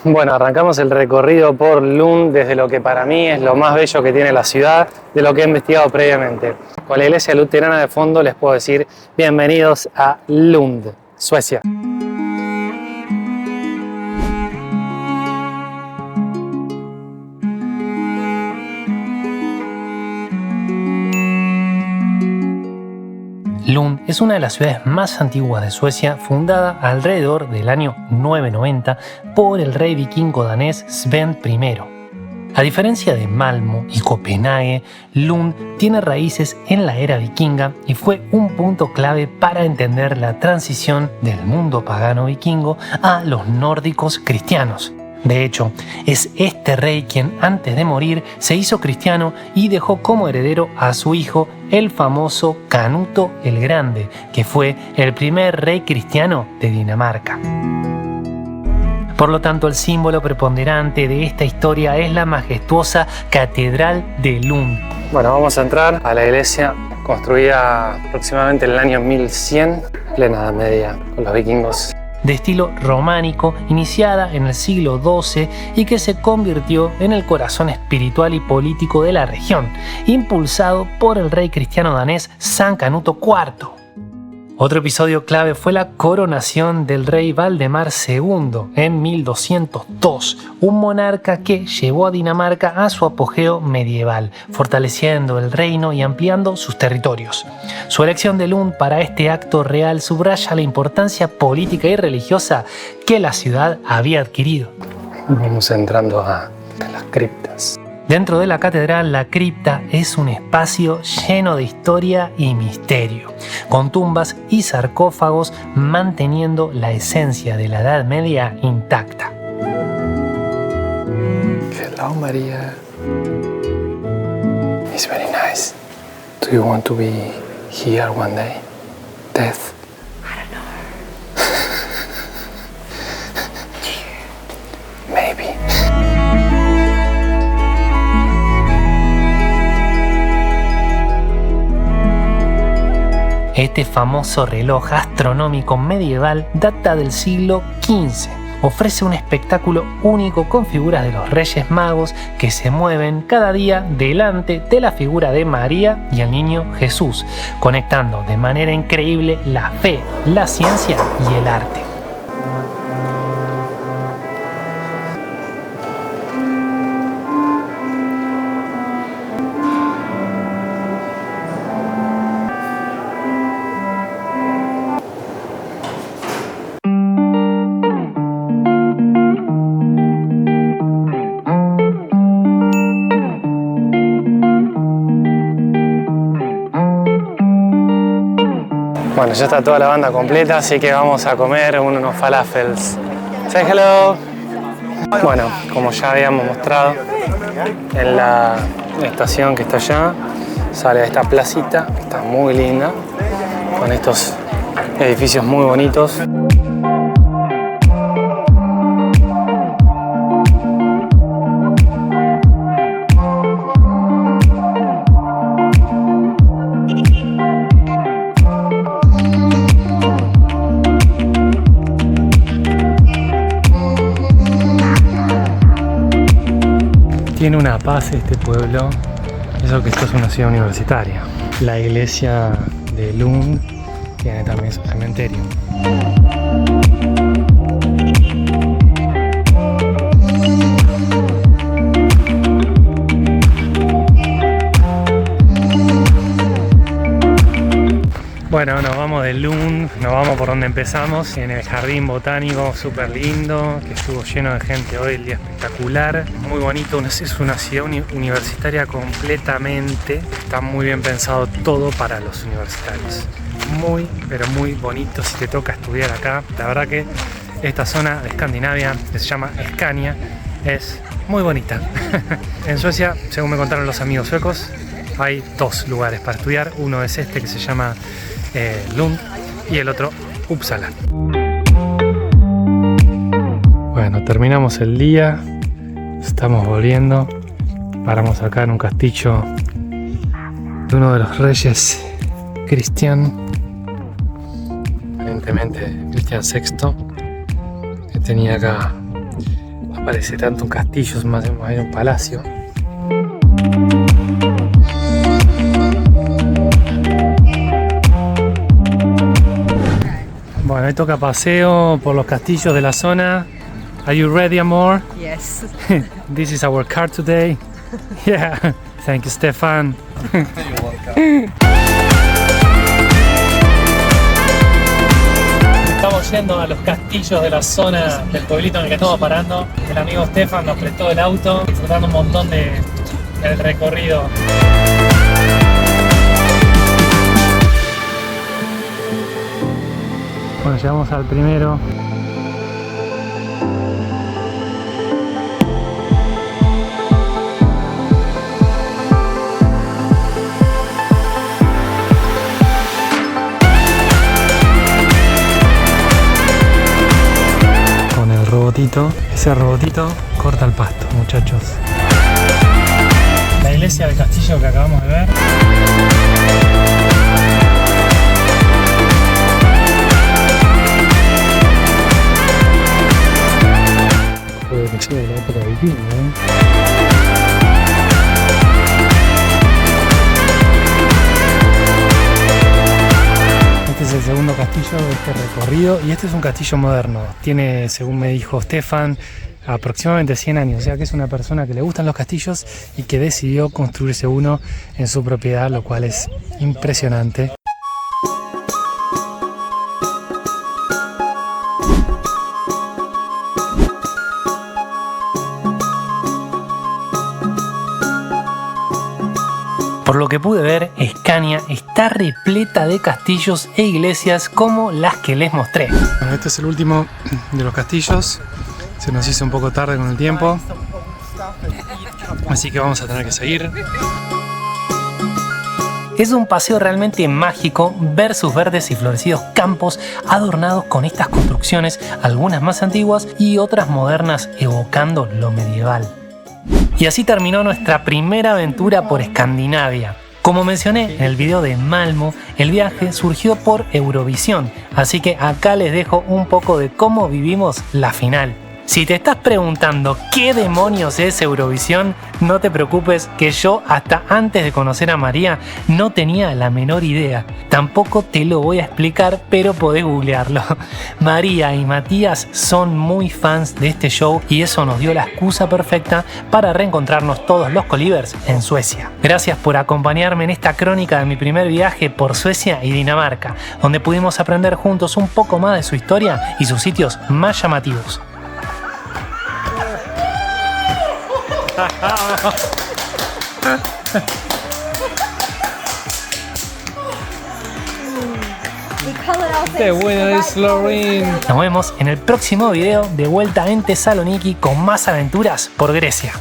Bueno, arrancamos el recorrido por Lund desde lo que para mí es lo más bello que tiene la ciudad, de lo que he investigado previamente. Con la iglesia luterana de fondo les puedo decir bienvenidos a Lund, Suecia. Lund es una de las ciudades más antiguas de Suecia, fundada alrededor del año 990 por el rey vikingo danés Svend I. A diferencia de Malmö y Copenhague, Lund tiene raíces en la era vikinga y fue un punto clave para entender la transición del mundo pagano vikingo a los nórdicos cristianos. De hecho, es este rey quien antes de morir se hizo cristiano y dejó como heredero a su hijo, el famoso Canuto el Grande, que fue el primer rey cristiano de Dinamarca. Por lo tanto, el símbolo preponderante de esta historia es la majestuosa Catedral de Lund. Bueno, vamos a entrar a la iglesia construida aproximadamente en el año 1100, plena Edad Media, con los vikingos. De estilo románico, iniciada en el siglo XII y que se convirtió en el corazón espiritual y político de la región, impulsado por el rey cristiano danés San Canuto IV. Otro episodio clave fue la coronación del rey Valdemar II en 1202, un monarca que llevó a Dinamarca a su apogeo medieval, fortaleciendo el reino y ampliando sus territorios. Su elección de Lund para este acto real subraya la importancia política y religiosa que la ciudad había adquirido. Vamos entrando a las criptas. Dentro de la catedral, la cripta es un espacio lleno de historia y misterio, con tumbas y sarcófagos manteniendo la esencia de la Edad Media intacta. Hello, Maria. It's very nice. Do you want to be here one day? Death? I don't know. Maybe. Este famoso reloj astronómico medieval data del siglo XV. Ofrece un espectáculo único con figuras de los Reyes Magos que se mueven cada día delante de la figura de María y el niño Jesús, conectando de manera increíble la fe, la ciencia y el arte. Bueno, ya está toda la banda completa, así que vamos a comer unos falafels. Say hello. Bueno, como ya habíamos mostrado, en la estación que está allá, sale a esta placita, que está muy linda, con estos edificios muy bonitos. Tiene una paz este pueblo, eso que esto es una ciudad universitaria. La iglesia de Lund tiene también su cementerio. Bueno, nos vamos de Lund, nos vamos por donde empezamos, en el jardín botánico súper lindo, que estuvo lleno de gente hoy, el día espectacular, muy bonito, es una ciudad universitaria completamente, está muy bien pensado todo para los universitarios, muy pero muy bonito si te toca estudiar acá. La verdad que esta zona de Escandinavia, que se llama Escania, es muy bonita. En Suecia, según me contaron los amigos suecos, hay dos lugares para estudiar, uno es este que se llama Lund y el otro Uppsala. Bueno, terminamos el día, estamos volviendo, paramos acá en un castillo de uno de los reyes Cristian, aparentemente Cristian VI, que tenía acá parece tanto un castillo, es más bien un palacio. Bueno, hoy toca paseo por los castillos de la zona. Are you ready, amor? Yes. This is our car today. Yeah. Thank you, Stefan. You're welcome. Estamos yendo a los castillos de la zona del pueblito en el que estamos parando. El amigo Stefan nos prestó el auto, disfrutando un montón del recorrido. Bueno, llegamos al primero. Con el robotito. Ese robotito corta el pasto, muchachos. La iglesia del castillo que acabamos de ver. Puede que sea de la época vikinga, Este es el segundo castillo de este recorrido y este es un castillo moderno. Tiene, según me dijo Stefan, aproximadamente 100 años. O sea que es una persona que le gustan los castillos y que decidió construirse uno en su propiedad, lo cual es impresionante. Por lo que pude ver, Escania está repleta de castillos e iglesias como las que les mostré. Bueno, este es el último de los castillos. Se nos hizo un poco tarde con el tiempo, así que vamos a tener que seguir. Es un paseo realmente mágico ver sus verdes y florecidos campos adornados con estas construcciones, algunas más antiguas y otras modernas evocando lo medieval. Y así terminó nuestra primera aventura por Escandinavia. Como mencioné en el video de Malmö, el viaje surgió por Eurovisión, así que acá les dejo un poco de cómo vivimos la final. Si te estás preguntando qué demonios es Eurovisión, no te preocupes que yo hasta antes de conocer a María no tenía la menor idea. Tampoco te lo voy a explicar, pero podés googlearlo. María y Matías son muy fans de este show y eso nos dio la excusa perfecta para reencontrarnos todos los Colivers en Suecia. Gracias por acompañarme en esta crónica de mi primer viaje por Suecia y Dinamarca, donde pudimos aprender juntos un poco más de su historia y sus sitios más llamativos. Qué bueno es Lorraine. Nos vemos en el próximo video de vuelta en Tesaloniki con más aventuras por Grecia.